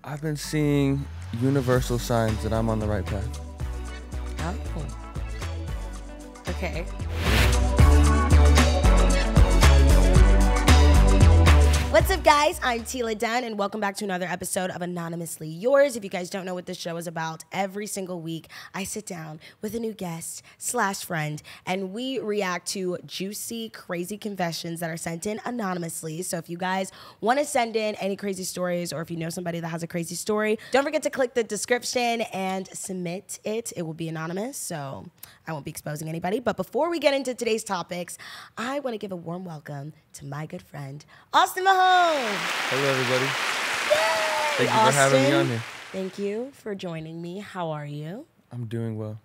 I've been seeing universal signs that I'm on the right path. Oh. Okay. What's up, guys? I'm Teala Dunn, and welcome back to another episode of Anonymously Yours. If you guys don't know what this show is about, every single week I sit down with a new guest / friend, and we react to juicy, crazy confessions that are sent in anonymously. So if you guys want to send in any crazy stories, or if you know somebody that has a crazy story, don't forget to click the description and submit it. It will be anonymous, so I won't be exposing anybody. But before we get into today's topics, I want to give a warm welcome to my good friend, Austin Mahone. Hello, everybody. Yay! Thank you for having me on here. Thank you for joining me. How are you? I'm doing well.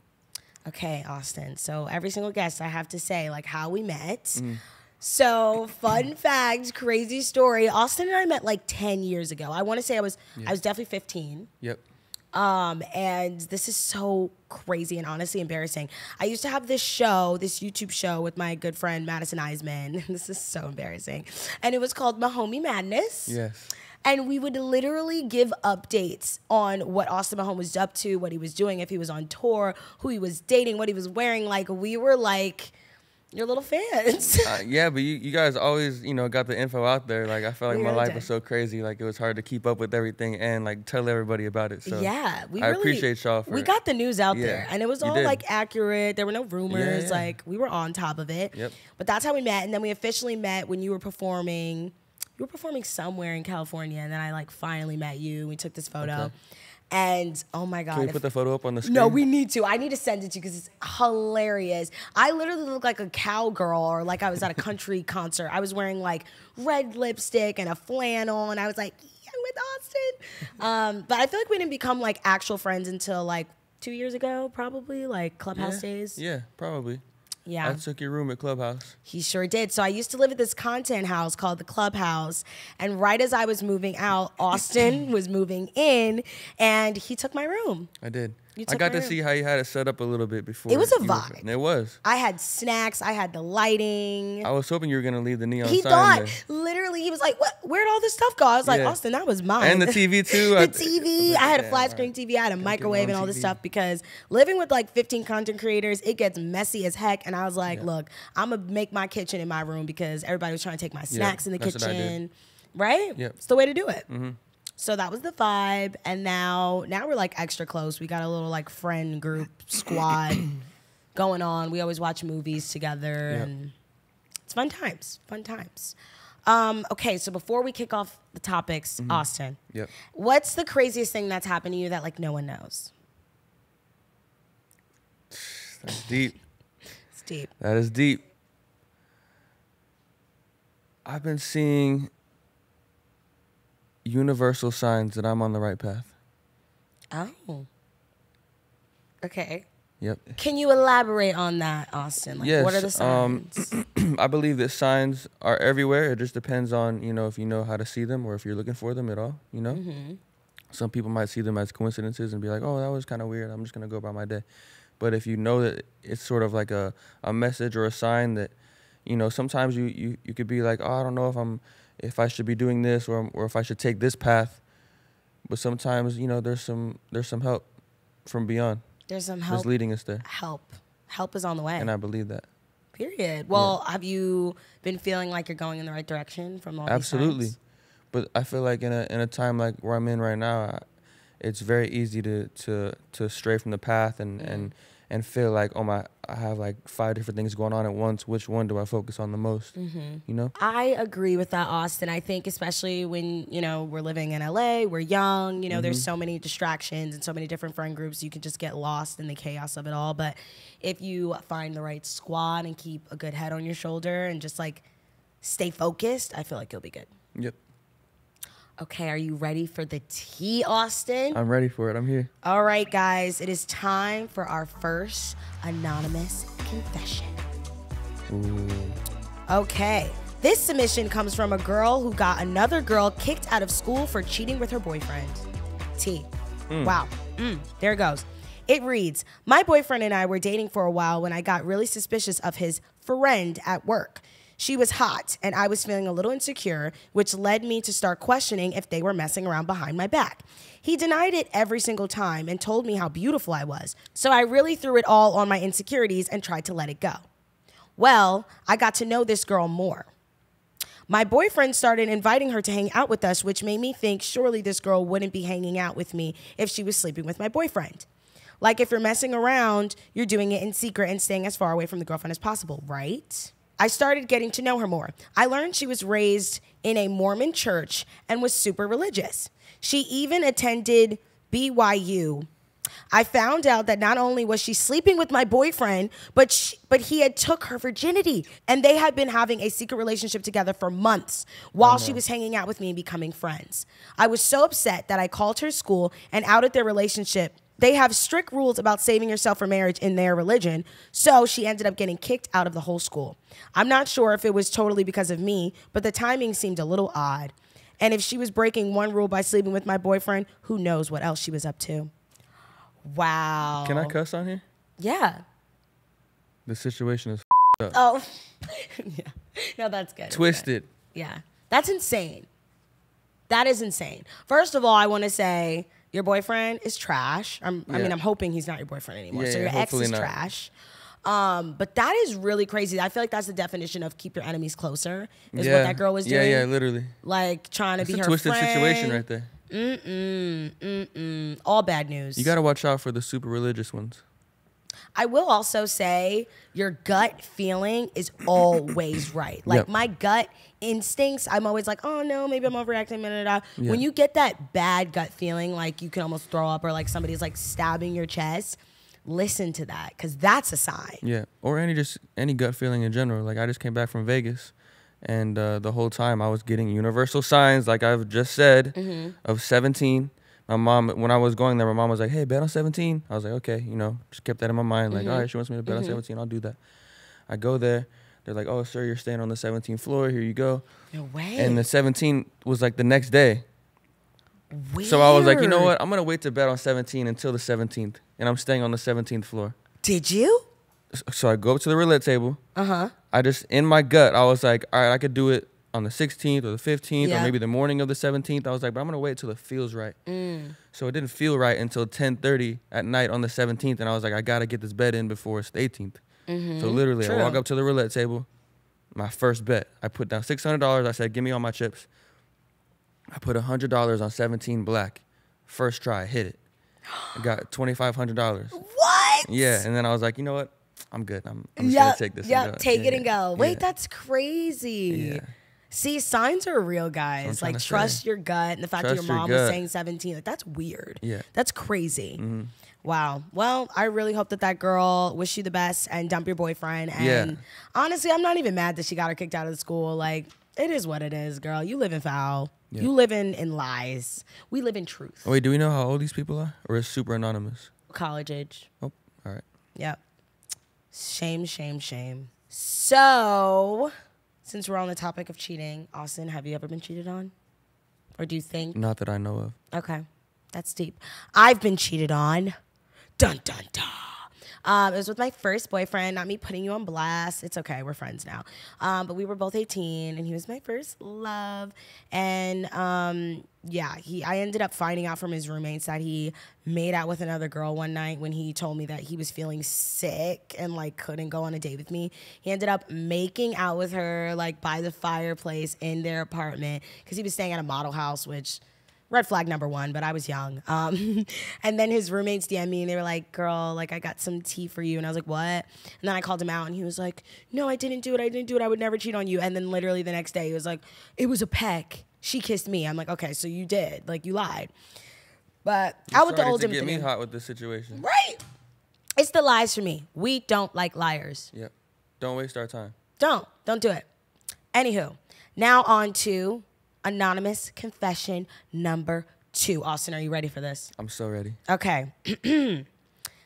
Okay, Austin. So every single guest I have to say, like, how we met. So, fun fact, crazy story. Austin and I met like 10 years ago. I want to say I was definitely 15. Yep. And this is so crazy and honestly embarrassing. I used to have this show, this YouTube show with my good friend Madison Eisman. This is so embarrassing. And it was called Mahone Madness. Yes. And we would literally give updates on what Austin Mahone was up to, what he was doing, if he was on tour, who he was dating, what he was wearing. Like, we were like your little fans. Yeah, but you guys always, got the info out there. Like, I felt like my life was so crazy. Like, it was hard to keep up with everything and, like, tell everybody about it. So yeah, I appreciate y'all for we it. got the news out there. And it was all, like, accurate. There were no rumors. Yeah. Like, we were on top of it. Yep. But that's how we met. And then we officially met when you were performing. You were performing somewhere in California. And then I, like, finally met you. We took this photo. Okay. And oh my God. Can we put the photo up on the screen? No, we need to. I need to send it to you because it's hilarious. I literally look like a cowgirl or like I was at a country concert. I was wearing like red lipstick and a flannel and I was like, yeah, I'm with Austin. But I feel like we didn't become like actual friends until like 2 years ago, probably, like Clubhouse days. Yeah, probably. Yeah. I took your room at Clubhouse. He sure did. So I used to live at this content house called the Clubhouse. And right as I was moving out, Austin was moving in and he took my room. I did. I got to see how you had it set up a little bit before. It was a vibe. It was. I had snacks. I had the lighting. I was hoping you were going to leave the neon sign there. Literally, he was like, "What? Where'd all this stuff go?" I was like, Austin, that was mine. And the TV, too. The TV. I had a flat screen TV. I had a microwave and all this stuff because living with like 15 content creators, it gets messy as heck. And I was like, look, I'm going to make my kitchen in my room because everybody was trying to take my snacks in the kitchen. Right? Yep. It's the way to do it. So that was the vibe, and now we're like extra close. We got a little like friend group squad going on. We always watch movies together, and it's fun times. Fun times. Okay, so before we kick off the topics, Austin, what's the craziest thing that's happened to you that like no one knows? That's deep. It's deep. That is deep. I've been seeing universal signs that I'm on the right path. Oh. Okay. Yep. Can you elaborate on that, Austin? Like, yes. What are the signs? I believe that signs are everywhere. It just depends on, if you know how to see them or if you're looking for them at all, Some people might see them as coincidences and be like, oh, that was kind of weird. I'm just going to go about my day. But if you know that it's sort of like a message or a sign that, sometimes you could be like, oh, I don't know if I should be doing this or if I should take this path. But sometimes, there's some help from beyond. There's some help. That's leading us there. Help is on the way. And I believe that. Period. Well, have you been feeling like you're going in the right direction from all these signs? But I feel like in a time like where I'm in right now, it's very easy to stray from the path and feel like, I have like 5 different things going on at once. Which one do I focus on the most? I agree with that, Austin. I think especially when, we're living in LA, we're young, there's so many distractions and so many different friend groups. You can just get lost in the chaos of it all. But if you find the right squad and keep a good head on your shoulder and just like stay focused, I feel like you'll be good. Yep. Okay, are you ready for the tea, Austin? I'm ready for it. I'm here. All right, guys. It is time for our first anonymous confession. Ooh. Okay. This submission comes from a girl who got another girl kicked out of school for cheating with her boyfriend. T. Wow. There it goes. It reads, my boyfriend and I were dating for a while when I got really suspicious of his friend at work. She was hot, and I was feeling a little insecure, which led me to start questioning if they were messing around behind my back. He denied it every single time and told me how beautiful I was, so I really threw it all on my insecurities and tried to let it go. Well, I got to know this girl more. My boyfriend started inviting her to hang out with us, which made me think surely this girl wouldn't be hanging out with me if she was sleeping with my boyfriend. Like, if you're messing around, you're doing it in secret and staying as far away from the girlfriend as possible, right? I started getting to know her more. I learned she was raised in a Mormon church and was super religious. She even attended BYU. I found out that not only was she sleeping with my boyfriend, but he had took her virginity, and they had been having a secret relationship together for months while she was hanging out with me and becoming friends. I was so upset that I called her school and outed their relationship. They have strict rules about saving yourself for marriage in their religion, so she ended up getting kicked out of the whole school. I'm not sure if it was totally because of me, but the timing seemed a little odd. And if she was breaking one rule by sleeping with my boyfriend, who knows what else she was up to. Wow. Can I cuss on here? Yeah. The situation is up. Oh, yeah. No, that's good. Twisted. Yeah. That's insane. That is insane. First of all, I want to say your boyfriend is trash. I mean, I'm hoping he's not your boyfriend anymore. Yeah, so your ex is not. trash. But that is really crazy. I feel like that's the definition of keep your enemies closer is what that girl was doing. Yeah, be like trying to be her friend. It's a twisted situation right there. All bad news. You got to watch out for the super religious ones. I will also say your gut feeling is always right. Like my gut instincts, I'm always like, oh no, maybe I'm overreacting. Yeah. When you get that bad gut feeling, like you can almost throw up or like somebody's like stabbing your chest, listen to that because that's a sign. Yeah, or any gut feeling in general. Like I just came back from Vegas. And the whole time I was getting universal signs, like I've just said, of 17. My mom, when I was going there, my mom was like, hey, bet on 17. I was like, okay, just kept that in my mind. Like, all right, she wants me to bet on 17. I'll do that. I go there. They're like, oh, sir, you're staying on the 17th floor. Here you go. No way. And the 17 was like the next day. Weird. So I was like, you know what? I'm going to wait to bet on 17 until the 17th. And I'm staying on the 17th floor. Did you? So I go up to the roulette table. I just, in my gut, I was like, all right, I could do it on the 16th or the 15th or maybe the morning of the 17th. I was like, but I'm going to wait till it feels right. So it didn't feel right until 10:30 at night on the 17th. And I was like, I got to get this bet in before it's the 18th. So literally, I walk up to the roulette table. My first bet, I put down $600. I said, give me all my chips. I put $100 on 17 black. First try, I hit it. I got $2,500. What? Yeah, and then I was like, you know what? I'm good. I'm just going to take this and go. Take it and go. Wait, that's crazy. Yeah. See, signs are real, guys. Like, trust your gut. And the fact that your mom was saying 17, like, that's weird. Yeah. That's crazy. Wow. Well, I really hope that girl wish you the best and dump your boyfriend. And honestly, I'm not even mad that she got her kicked out of the school. Like, it is what it is, girl. You live in foul. Yeah. You live in lies. We live in truth. Oh, wait, do we know how old these people are? Or is super anonymous? College age. Oh, all right. Yep. Shame, shame, shame. So, since we're on the topic of cheating, Austin, have you ever been cheated on? Or do you think? Not that I know of. Okay. That's deep. I've been cheated on. Dun, dun, dun. It was with my first boyfriend, not me putting you on blast. It's okay, we're friends now. But we were both 18, and he was my first love. And I ended up finding out from his roommates that he made out with another girl one night when he told me that he was feeling sick and like couldn't go on a date with me. He ended up making out with her like by the fireplace in their apartment because he was staying at a model house, which... red flag number one, but I was young. And then his roommates DM'd me and they were like, girl, like I got some tea for you. And I was like, what? And then I called him out and he was like, no, I didn't do it. I would never cheat on you. And then literally the next day he was like, it was a peck. She kissed me. I'm like, okay, so you did. Like you lied. But I would hold him. Get me hot with this situation. Right. It's the lies for me. We don't like liars. Yep. Don't waste our time. Don't do it. Anywho, now on to anonymous confession number 2. Austin, are you ready for this? I'm so ready. Okay.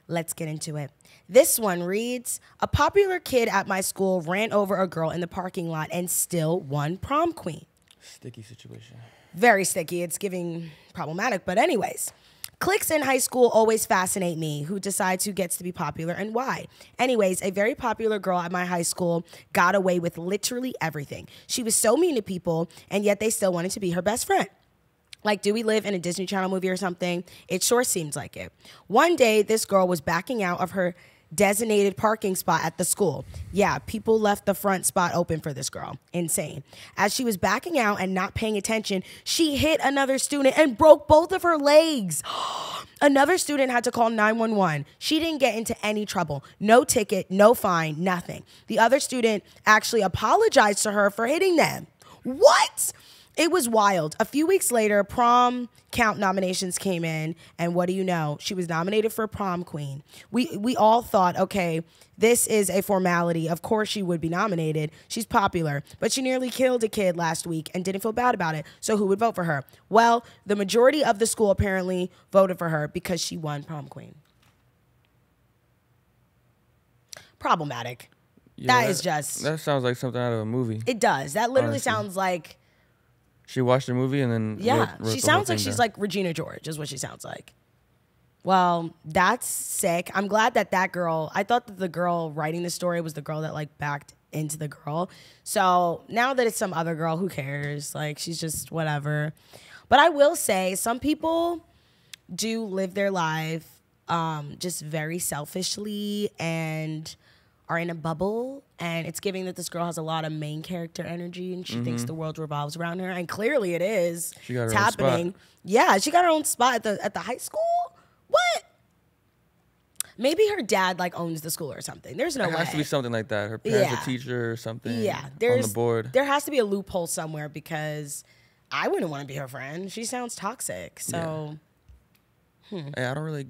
Let's get into it. This one reads, a popular kid at my school ran over a girl in the parking lot and still won prom queen. Sticky situation. Very sticky. It's giving problematic. But anyways, Cliques in high school always fascinate me. Who decides who gets to be popular and why? Anyways, a very popular girl at my high school got away with literally everything. She was so mean to people, and yet they still wanted to be her best friend. Like, do we live in a Disney Channel movie or something? It sure seems like it. One day, this girl was backing out of her designated parking spot at the school. Yeah, people left the front spot open for this girl. Insane. As she was backing out and not paying attention, she hit another student and broke both of her legs. Another student had to call 911. She didn't get into any trouble. No ticket, no fine, nothing. The other student actually apologized to her for hitting them. What? It was wild. A few weeks later, prom count nominations came in, and what do you know? She was nominated for prom queen. We all thought, okay, this is a formality. Of course she would be nominated. She's popular, but she nearly killed a kid last week and didn't feel bad about it. So who would vote for her? Well, the majority of the school apparently voted for her because she won prom queen. Problematic. Yeah, That sounds like something out of a movie. It does. That literally honestly sounds like... She watched the movie and then wrote she the sounds whole like thing she's down. like Regina George is what she sounds like. Well, that's sick. I'm glad that girl, I thought that the girl writing the story was the girl that like backed into the girl. So now that it's some other girl, who cares? Like, she's just whatever. But I will say some people do live their life just very selfishly and are in a bubble, and it's giving that this girl has a lot of main character energy and she thinks the world revolves around her, and clearly it is. She got her it's own happening. spot. Yeah, she got her own spot at the high school. What? Maybe her dad like owns the school or something. There's no It way. has to be something like that. Her parents Yeah. a teacher or something. Yeah, on the board. There has to be a loophole somewhere because I wouldn't want to be her friend. She sounds toxic. So Hey, I don't really.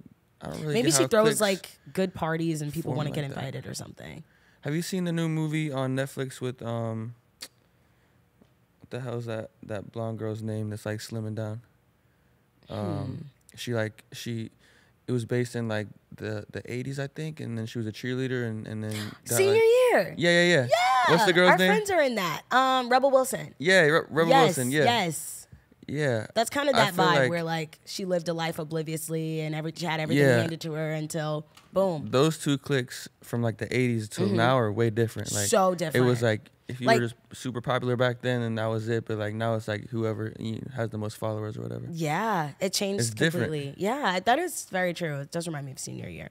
maybe get she how throws cliques like good parties and people form want to get like that. invited or something. Have you seen the new movie on Netflix with what the hell is that blonde girl's name that's like slimming down? It was based in like the 80s, I think, and then she was a cheerleader and then got, Senior like, year. Yeah. Yeah. What's the girl's Our name? friends are in that. Rebel Wilson. Yeah, Rebel Yes, Wilson. Yeah. Yes. Yeah. That's kind of I that feel vibe like where like she lived a life obliviously and she had everything Yeah. handed to her until boom. Those two cliques from like the 80s till now are way different. Like So different. It was like if you Like- were just super popular back then and that was it, but like now it's like whoever has the most followers or whatever. Yeah, it changed It's different. completely. Yeah, that is very true. It does remind me of senior year.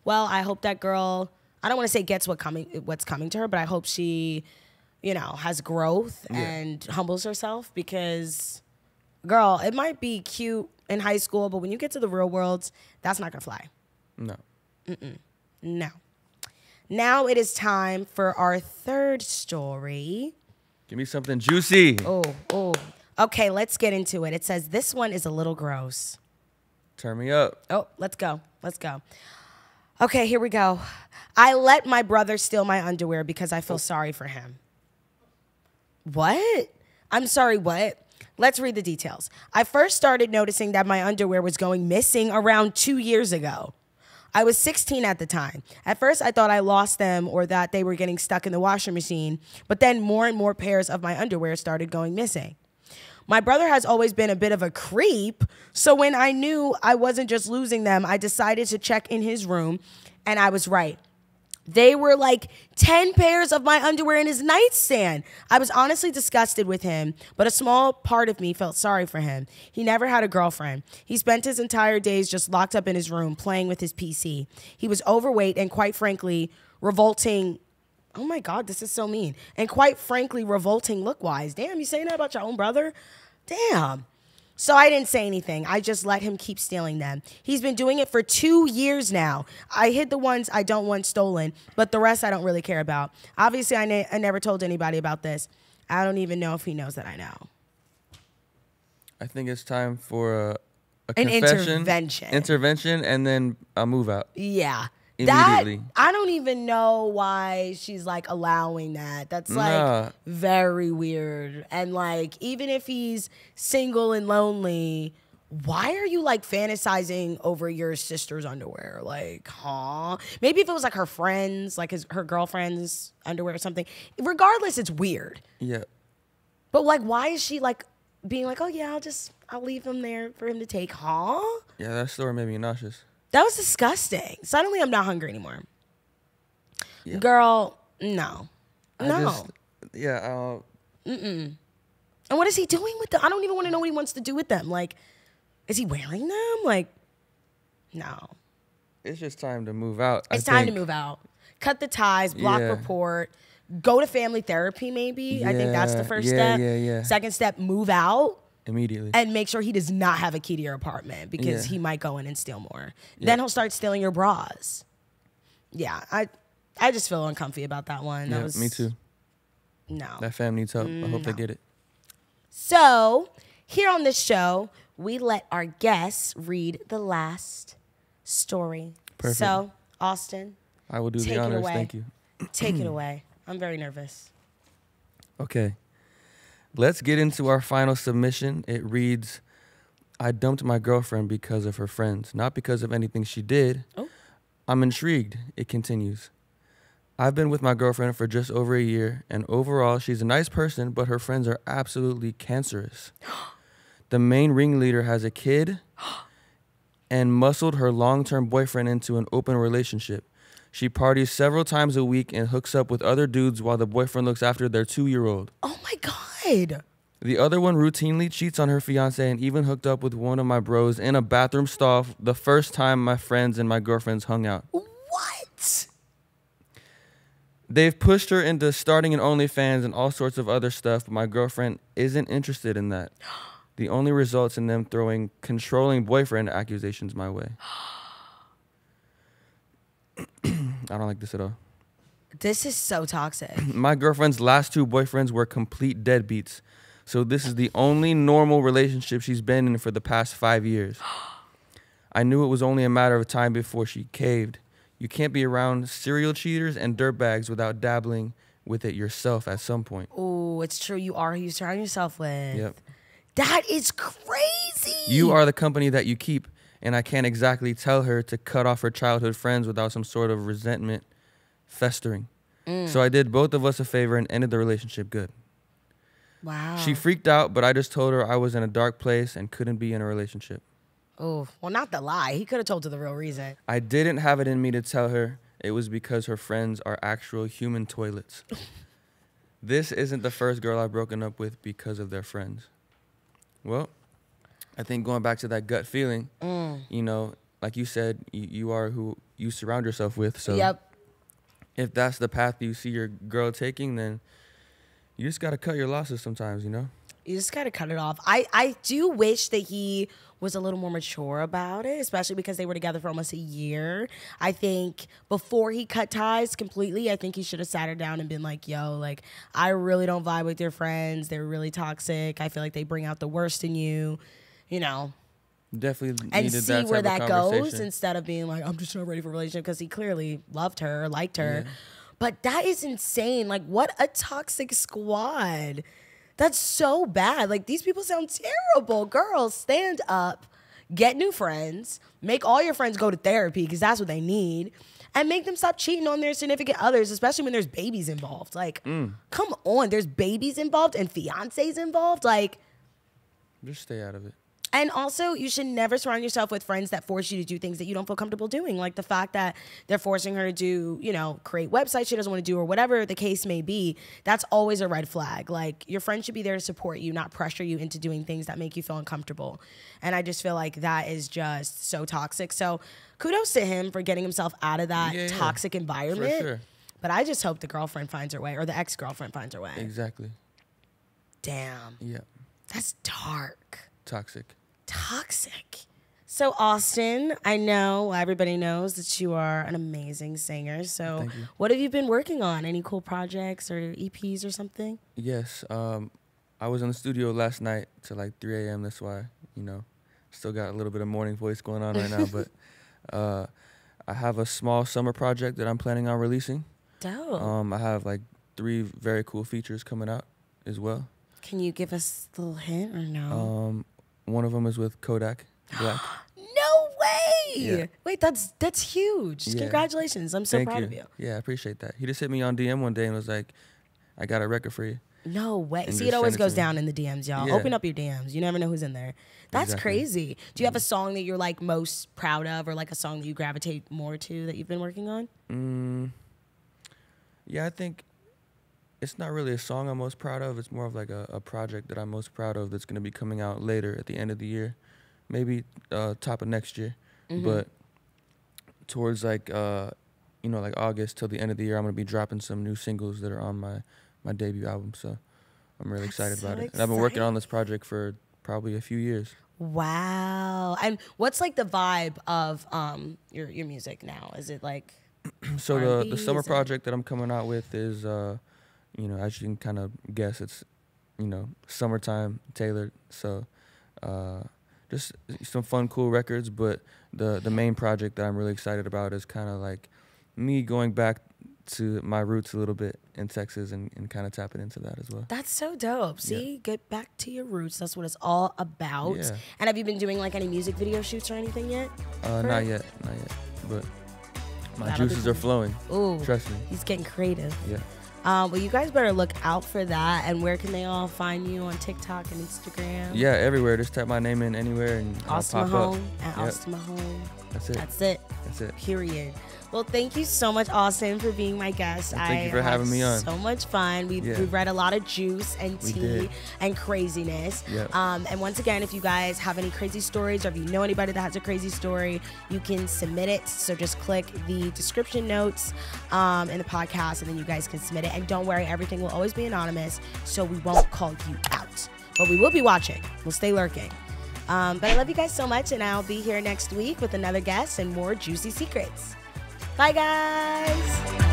Well, I hope that girl, I don't want to say gets what's coming to her, but I hope she, has growth and humbles herself because, girl, it might be cute in high school, but when you get to the real world, that's not going to fly. No. No. Now it is time for our third story. Give me something juicy. Oh. Okay, let's get into it. It says this one is a little gross. Turn me up. Oh, let's go. Okay, here we go. I let my brother steal my underwear because I feel sorry for him. What? I'm sorry, what? Let's read the details. I first started noticing that my underwear was going missing around 2 years ago. I was 16 at the time. At first, I thought I lost them or that they were getting stuck in the washing machine, but then more and more pairs of my underwear started going missing. My brother has always been a bit of a creep, so when I knew I wasn't just losing them, I decided to check in his room, and I was right. They were like 10 pairs of my underwear in his nightstand. I was honestly disgusted with him, but a small part of me felt sorry for him. He never had a girlfriend. He spent his entire days just locked up in his room playing with his PC. He was overweight and quite frankly, revolting. Oh my God, this is so mean. And quite frankly, revolting look-wise. Damn, you saying that about your own brother? Damn. So I didn't say anything. I just let him keep stealing them. He's been doing it for 2 years now. I hid the ones I don't want stolen, but the rest I don't really care about. Obviously, I never told anybody about this. I don't even know if he knows that I know. I think it's time for An confession, intervention. intervention, and then a move out. Yeah. Immediately. I don't even know why she's like allowing that. That's like Nah. very weird. And like, even if he's single and lonely, why are you like fantasizing over your sister's underwear? Like, huh? Maybe if it was like her friends, like her girlfriend's underwear or something. Regardless, it's weird. Yeah. But like, why is she like being like, oh yeah, I'll leave him there for him to take. Huh? Yeah, that story made me nauseous. That was disgusting. Suddenly I'm not hungry anymore. Yeah. Girl, no. Yeah. And what is he doing with them? I don't even want to know what he wants to do with them. Like, is he wearing them? Like, no. It's just time to move out. It's time to move out. Cut the ties, block report, go to family therapy maybe. I think that's the first step. Yeah. Second step, move out. Immediately. And make sure he does not have a key to your apartment because he might go in and steal more. Then he'll start stealing your bras. Yeah, I just feel uncomfy about that one. Yeah, me too. No. That fam needs help. I hope they get it. So, here on this show, we let our guests read the last story. Perfect. So, Austin, I will do the honors. Thank you. Take it away. I'm very nervous. Okay. Let's get into our final submission. It reads, I dumped my girlfriend because of her friends, not because of anything she did. Oh. I'm intrigued. It continues. I've been with my girlfriend for just over a year, and overall, she's a nice person, but her friends are absolutely cancerous. The main ringleader has a kid and muscled her long-term boyfriend into an open relationship. She parties several times a week and hooks up with other dudes while the boyfriend looks after their 2-year-old. Oh my God. The other one routinely cheats on her fiance and even hooked up with one of my bros in a bathroom stall the first time my friends and my girlfriends hung out. What? They've pushed her into starting an OnlyFans and all sorts of other stuff, but my girlfriend isn't interested in that. The only results in them throwing controlling boyfriend accusations my way. I don't like this at all. This is so toxic. My girlfriend's last 2 boyfriends were complete deadbeats. So this is the only normal relationship she's been in for the past 5 years. I knew it was only a matter of time before she caved. You can't be around serial cheaters and dirtbags without dabbling with it yourself at some point. Oh, it's true. You are who you surround yourself with. Yep. That is crazy. You are the company that you keep. And I can't exactly tell her to cut off her childhood friends without some sort of resentment festering. So I did both of us a favor and ended the relationship good. Wow. She freaked out, but I just told her I was in a dark place and couldn't be in a relationship. Oh, well, not the lie. He could have told her the real reason. I didn't have it in me to tell her it was because her friends are actual human toilets. This isn't the first girl I've broken up with because of their friends. Well, I think going back to that gut feeling, you know, like you said, you are who you surround yourself with. So if that's the path you see your girl taking, then you just got to cut your losses sometimes, you know? You just got to cut it off. I do wish that he was a little more mature about it, especially because they were together for almost a year. I think before he cut ties completely, I think he should have sat her down and been like, yo, like, I really don't vibe with your friends. They're really toxic. I feel like they bring out the worst in you, you know. Definitely and needed see that where type of that goes conversation. instead of being like, I'm just not ready for a relationship, because he clearly loved her, liked her. Yeah. But that is insane. Like, what a toxic squad. That's so bad. Like, these people sound terrible. Girls, stand up, get new friends, make all your friends go to therapy because that's what they need, and make them stop cheating on their significant others, especially when there's babies involved. Like, come on, there's babies involved and fiancés involved. Like, just stay out of it. And also, you should never surround yourself with friends that force you to do things that you don't feel comfortable doing. Like the fact that they're forcing her to do, you know, create websites she doesn't want to do or whatever the case may be. That's always a red flag. Like, your friend should be there to support you, not pressure you into doing things that make you feel uncomfortable. And I just feel like that is just so toxic. So kudos to him for getting himself out of that toxic environment. For sure. But I just hope the girlfriend finds her way, or the ex-girlfriend finds her way. Exactly. Damn. Yeah. That's dark. Toxic. So, Austin, I know everybody knows that you are an amazing singer. So what have you been working on? Any cool projects or EPs or something? Yes. I was in the studio last night till like 3 a.m. That's why, you know, still got a little bit of morning voice going on right now. But I have a small summer project that I'm planning on releasing. Dope. I have like 3 very cool features coming out as well. Can you give us a little hint or no? One of them is with Kodak Black. No way! Yeah. Wait, that's huge. Yeah. Congratulations. I'm so proud of you. Yeah, I appreciate that. He just hit me on DM one day and was like, I got a record for you. No way. And See, just it always send goes to me. down in the DMs, y'all. Yeah. Open up your DMs. You never know who's in there. That's Exactly. crazy. Do you have a song that you're like most proud of, or like a song that you gravitate more to that you've been working on? Yeah, I think it's not really a song I'm most proud of. It's more of like a project that I'm most proud of that's going to be coming out later at the end of the year, maybe top of next year. But towards like like August till the end of the year, I'm going to be dropping some new singles that are on my debut album. So I'm really excited about it. And I've been working on this project for probably a few years. Wow. And what's like the vibe of your music now? Is it like So R&B, the summer is it- project that I'm coming out with is as you can kind of guess, it's summertime tailored. So just some fun, cool records. But the main project that I'm really excited about is kind of like me going back to my roots a little bit in Texas and kind of tapping into that as well. That's so dope. See, get back to your roots. That's what it's all about. Yeah. And have you been doing like any music video shoots or anything yet? Not yet. But my That'll be juices are fun. flowing. Ooh, Trust me. he's getting creative. Yeah. Well, you guys better look out for that. And where can they all find you on TikTok and Instagram? Yeah, everywhere. Just type my name in anywhere and Austin I'll pop Mahone up. at Yep. Austin Mahone. That's it. That's it. That's it. Period. Well, thank you so much, Austin, for being my guest. Well, thank you for had having me on. So much fun. We've read a lot of juice and We tea did. and craziness. Yep. And once again, if you guys have any crazy stories or if you know anybody that has a crazy story, you can submit it. So just click the description notes in the podcast, and then you guys can submit it. And don't worry, everything will always be anonymous, so we won't call you out. But we will be watching. We'll stay lurking. But I love you guys so much, and I'll be here next week with another guest and more juicy secrets. Bye, guys.